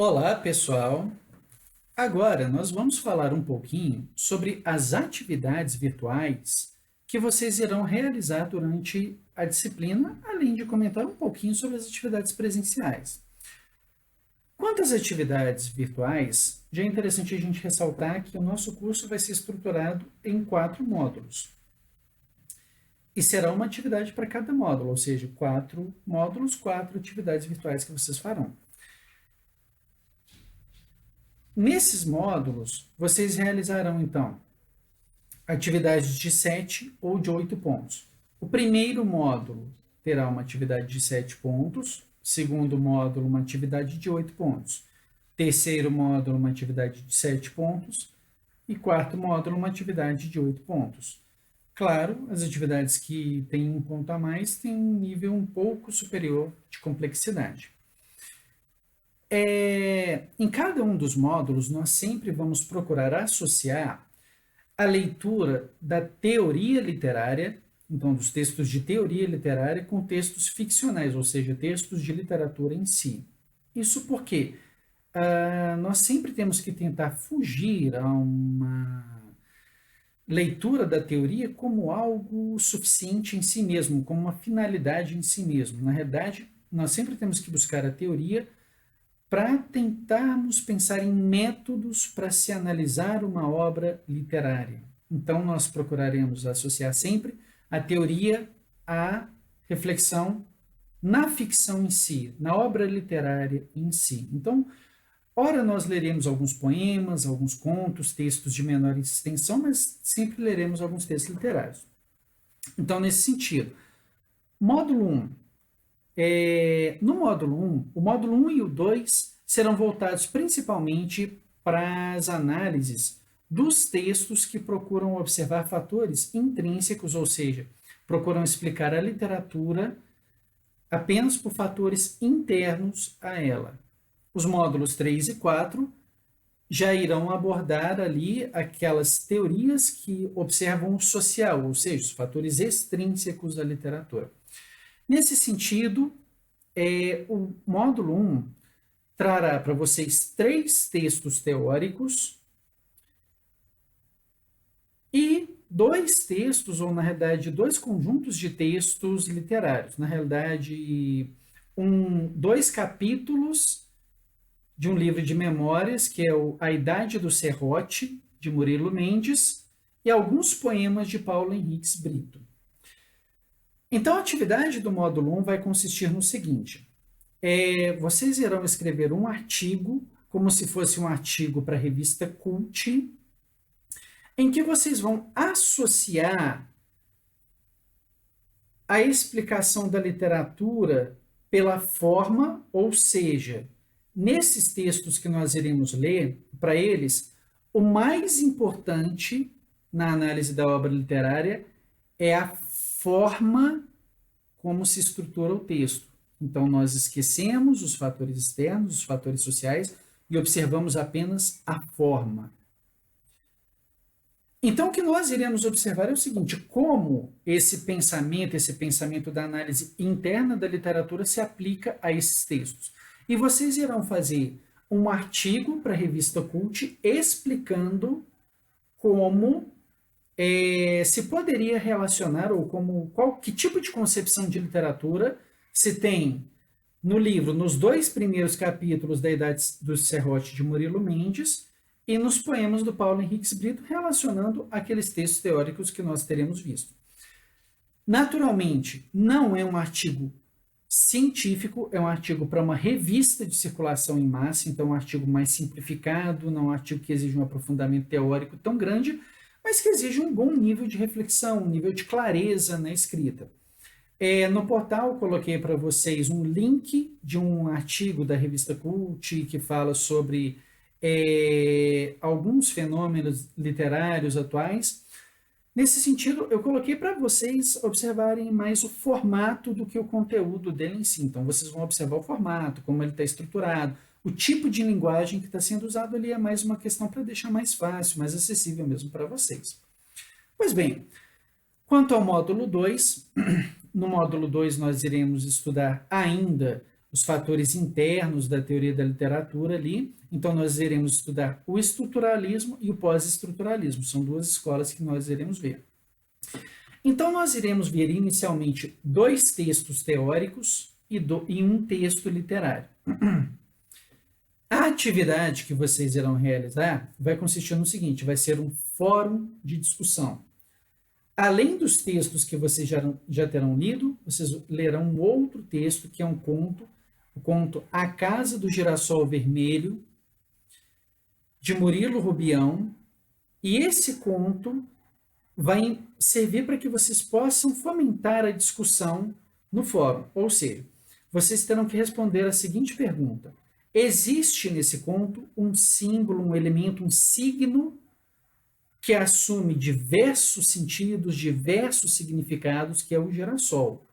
Olá, pessoal! Agora nós vamos falar um pouquinho sobre as atividades virtuais que vocês irão realizar durante a disciplina, além de comentar um pouquinho sobre as atividades presenciais. Quanto às atividades virtuais, já é interessante a gente ressaltar que o nosso curso vai ser estruturado em 4 módulos. E será uma atividade para cada módulo, ou seja, 4 módulos, 4 atividades virtuais que vocês farão. Nesses módulos, vocês realizarão, então, atividades de 7 ou de 8 pontos. O primeiro módulo terá uma atividade de 7 pontos, segundo módulo, uma atividade de 8 pontos, terceiro módulo, uma atividade de 7 pontos, e quarto módulo, uma atividade de 8 pontos. Claro, as atividades que têm um ponto a mais têm um nível um pouco superior de complexidade. Em cada um dos módulos, nós sempre vamos procurar associar a leitura da teoria literária, então dos textos de teoria literária, com textos ficcionais, ou seja, textos de literatura em si. Isso porque nós sempre temos que tentar fugir a uma leitura da teoria como algo suficiente em si mesmo, como uma finalidade em si mesmo. Na realidade, nós sempre temos que buscar a teoria para tentarmos pensar em métodos para se analisar uma obra literária. Então, nós procuraremos associar sempre a teoria à reflexão na ficção em si, na obra literária em si. Então, ora nós leremos alguns poemas, alguns contos, textos de menor extensão, mas sempre leremos alguns textos literários. Então, nesse sentido, módulo 1. No módulo 1, o módulo 1 e o 2 serão voltados principalmente para as análises dos textos que procuram observar fatores intrínsecos, ou seja, procuram explicar a literatura apenas por fatores internos a ela. Os módulos 3 e 4 já irão abordar ali aquelas teorias que observam o social, ou seja, os fatores extrínsecos à literatura. Nesse sentido, o módulo 1 trará para vocês 3 textos teóricos e 2 textos, ou na realidade 2 conjuntos de textos literários. Na realidade, 2 capítulos de um livro de memórias, que é A Idade do Serrote, de Murilo Mendes, e alguns poemas de Paulo Henriques Brito. Então, a atividade do módulo 1 vai consistir no seguinte: vocês irão escrever um artigo, como se fosse um artigo para a revista Cult, em que vocês vão associar a explicação da literatura pela forma, ou seja, nesses textos que nós iremos ler, para eles, o mais importante na análise da obra literária é a forma como se estrutura o texto. Então, nós esquecemos os fatores externos, os fatores sociais, e observamos apenas a forma. Então, o que nós iremos observar é o seguinte: como esse pensamento da análise interna da literatura se aplica a esses textos. E vocês irão fazer um artigo para a revista Cult explicando como se poderia relacionar, ou que tipo de concepção de literatura se tem no livro, nos 2 primeiros capítulos da Idade do Serrote de Murilo Mendes e nos poemas do Paulo Henriques Brito, relacionando aqueles textos teóricos que nós teremos visto. Naturalmente, não é um artigo científico, é um artigo para uma revista de circulação em massa, então é um artigo mais simplificado, não é um artigo que exige um aprofundamento teórico tão grande, mas que exige um bom nível de reflexão, um nível de clareza na escrita. No portal, eu coloquei para vocês um link de um artigo da revista Cult que fala sobre alguns fenômenos literários atuais. Nesse sentido, eu coloquei para vocês observarem mais o formato do que o conteúdo dele em si. Então, vocês vão observar o formato, como ele está estruturado, o tipo de linguagem que está sendo usado ali é mais uma questão para deixar mais fácil, mais acessível mesmo para vocês. Pois bem, quanto ao módulo 2, no módulo 2 nós iremos estudar ainda os fatores internos da teoria da literatura ali. Então, nós iremos estudar o estruturalismo e o pós-estruturalismo. São duas escolas que nós iremos ver. Então, nós iremos ver inicialmente 2 textos teóricos e um texto literário. A atividade que vocês irão realizar vai consistir no seguinte: vai ser um fórum de discussão. Além dos textos que vocês já terão lido, vocês lerão um outro texto que é um conto, o conto A Casa do Girassol Vermelho, de Murilo Rubião, e esse conto vai servir para que vocês possam fomentar a discussão no fórum. Ou seja, vocês terão que responder a seguinte pergunta: existe nesse conto um símbolo, um elemento, um signo que assume diversos sentidos, diversos significados, que é o girassol.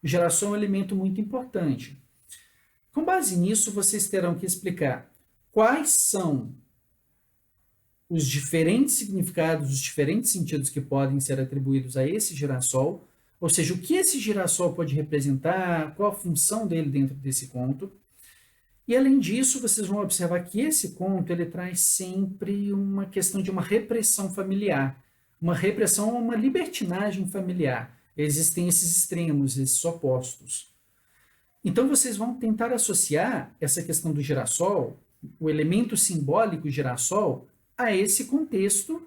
O girassol é um elemento muito importante. Com base nisso, vocês terão que explicar quais são os diferentes significados, os diferentes sentidos que podem ser atribuídos a esse girassol, ou seja, o que esse girassol pode representar, qual a função dele dentro desse conto. E, além disso, vocês vão observar que esse conto ele traz sempre uma questão de uma repressão familiar, uma repressão, uma libertinagem familiar. Existem esses extremos, esses opostos. Então, vocês vão tentar associar essa questão do girassol, o elemento simbólico girassol, a esse contexto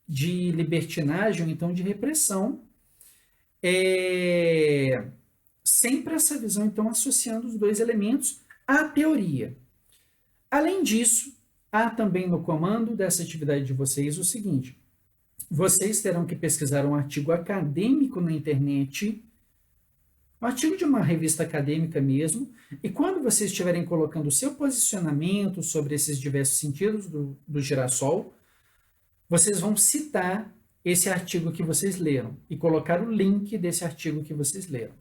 de libertinagem, ou então de repressão, sempre essa visão, então, associando os dois elementos à teoria. Além disso, há também no comando dessa atividade de vocês o seguinte: vocês terão que pesquisar um artigo acadêmico na internet, um artigo de uma revista acadêmica mesmo, e quando vocês estiverem colocando o seu posicionamento sobre esses diversos sentidos do girassol, vocês vão citar esse artigo que vocês leram e colocar o link desse artigo que vocês leram.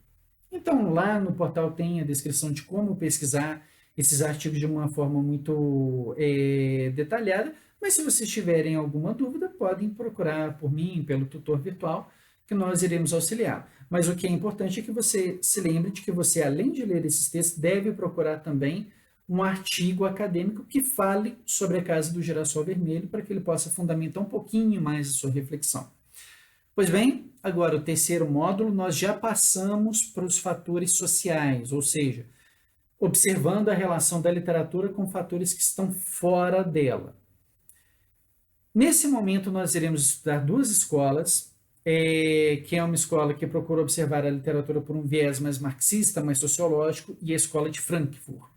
Então, lá no portal tem a descrição de como pesquisar esses artigos de uma forma muito detalhada, mas se vocês tiverem alguma dúvida, podem procurar por mim, pelo tutor virtual, que nós iremos auxiliar. Mas o que é importante é que você se lembre de que você, além de ler esses textos, deve procurar também um artigo acadêmico que fale sobre a Casa do Girassol Vermelho, para que ele possa fundamentar um pouquinho mais a sua reflexão. Pois bem, agora o terceiro módulo, nós já passamos para os fatores sociais, ou seja, observando a relação da literatura com fatores que estão fora dela. Nesse momento, nós iremos estudar 2 escolas, que é uma escola que procura observar a literatura por um viés mais marxista, mais sociológico, e a escola de Frankfurt.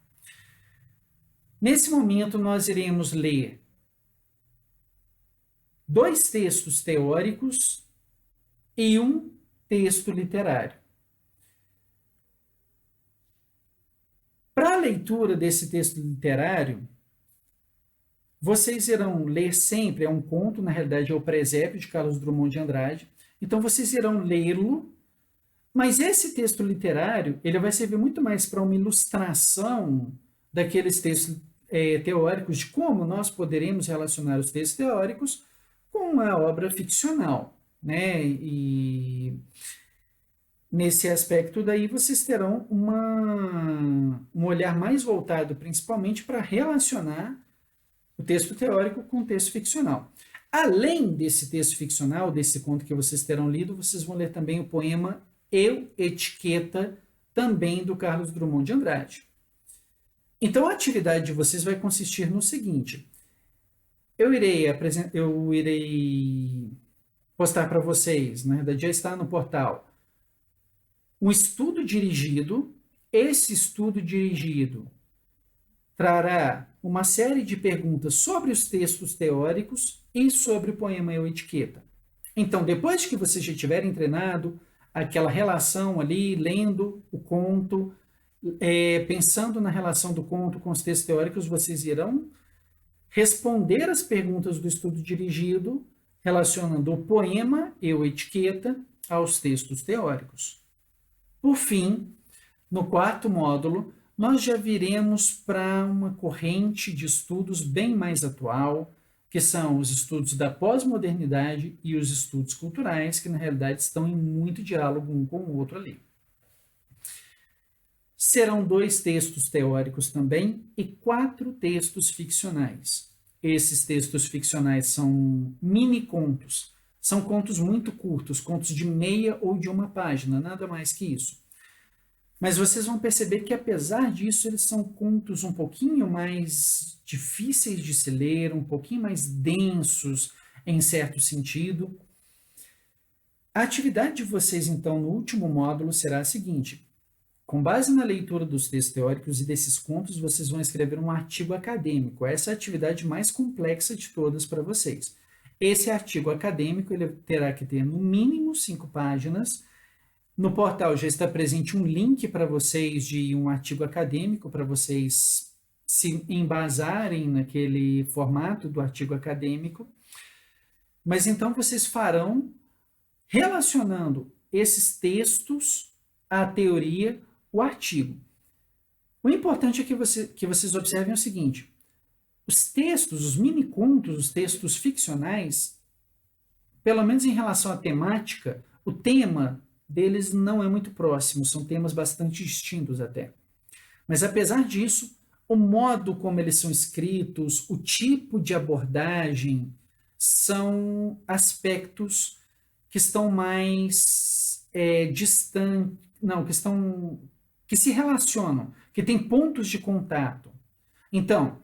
Nesse momento, nós iremos ler 2 textos teóricos e um texto literário. Para a leitura desse texto literário, vocês irão ler sempre, é um conto, na realidade é o Presépio, de Carlos Drummond de Andrade, então vocês irão lê-lo, mas esse texto literário, ele vai servir muito mais para uma ilustração daqueles textos teóricos, de como nós poderemos relacionar os textos teóricos com uma obra ficcional, né? E nesse aspecto daí vocês terão um olhar mais voltado principalmente para relacionar o texto teórico com o texto ficcional. Além desse texto ficcional, desse conto que vocês terão lido, vocês vão ler também o poema Eu, Etiqueta, também do Carlos Drummond de Andrade. Então, a atividade de vocês vai consistir no seguinte: eu irei postar para vocês, na verdade já está no portal, um estudo dirigido. Esse estudo dirigido trará uma série de perguntas sobre os textos teóricos e sobre o poema Eu, Etiqueta. Então, depois que vocês já tiverem treinado aquela relação ali, lendo o conto, pensando na relação do conto com os textos teóricos, vocês irão responder as perguntas do estudo dirigido, relacionando o poema Eu, Etiqueta aos textos teóricos. Por fim, no 4º módulo, nós já viremos para uma corrente de estudos bem mais atual, que são os estudos da pós-modernidade e os estudos culturais, que na realidade estão em muito diálogo um com o outro ali. Serão 2 textos teóricos também e 4 textos ficcionais. Esses textos ficcionais são mini-contos. São contos muito curtos, contos de meia ou de uma página, nada mais que isso. Mas vocês vão perceber que, apesar disso, eles são contos um pouquinho mais difíceis de se ler, um pouquinho mais densos, em certo sentido. A atividade de vocês, então, no último módulo será a seguinte: com base na leitura dos textos teóricos e desses contos, vocês vão escrever um artigo acadêmico. Essa é a atividade mais complexa de todas para vocês. Esse artigo acadêmico ele terá que ter, no mínimo, 5 páginas. No portal já está presente um link para vocês de um artigo acadêmico, para vocês se embasarem naquele formato do artigo acadêmico. Mas então vocês farão relacionando esses textos à teoria, o artigo. O importante é que vocês observem o seguinte: os textos, os mini-contos, os textos ficcionais, pelo menos em relação à temática, o tema deles não é muito próximo, são temas bastante distintos até. Mas, apesar disso, o modo como eles são escritos, o tipo de abordagem, são aspectos que estão mais distantes, não, que se relacionam, que têm pontos de contato. Então,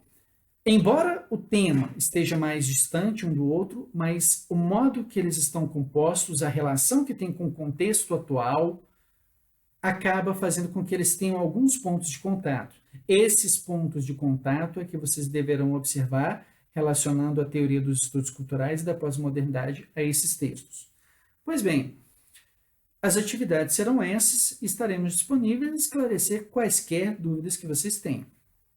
embora o tema esteja mais distante um do outro, mas o modo que eles estão compostos, a relação que tem com o contexto atual, acaba fazendo com que eles tenham alguns pontos de contato. Esses pontos de contato é que vocês deverão observar, relacionando a teoria dos estudos culturais e da pós-modernidade a esses textos. Pois bem, as atividades serão essas e estaremos disponíveis a esclarecer quaisquer dúvidas que vocês tenham.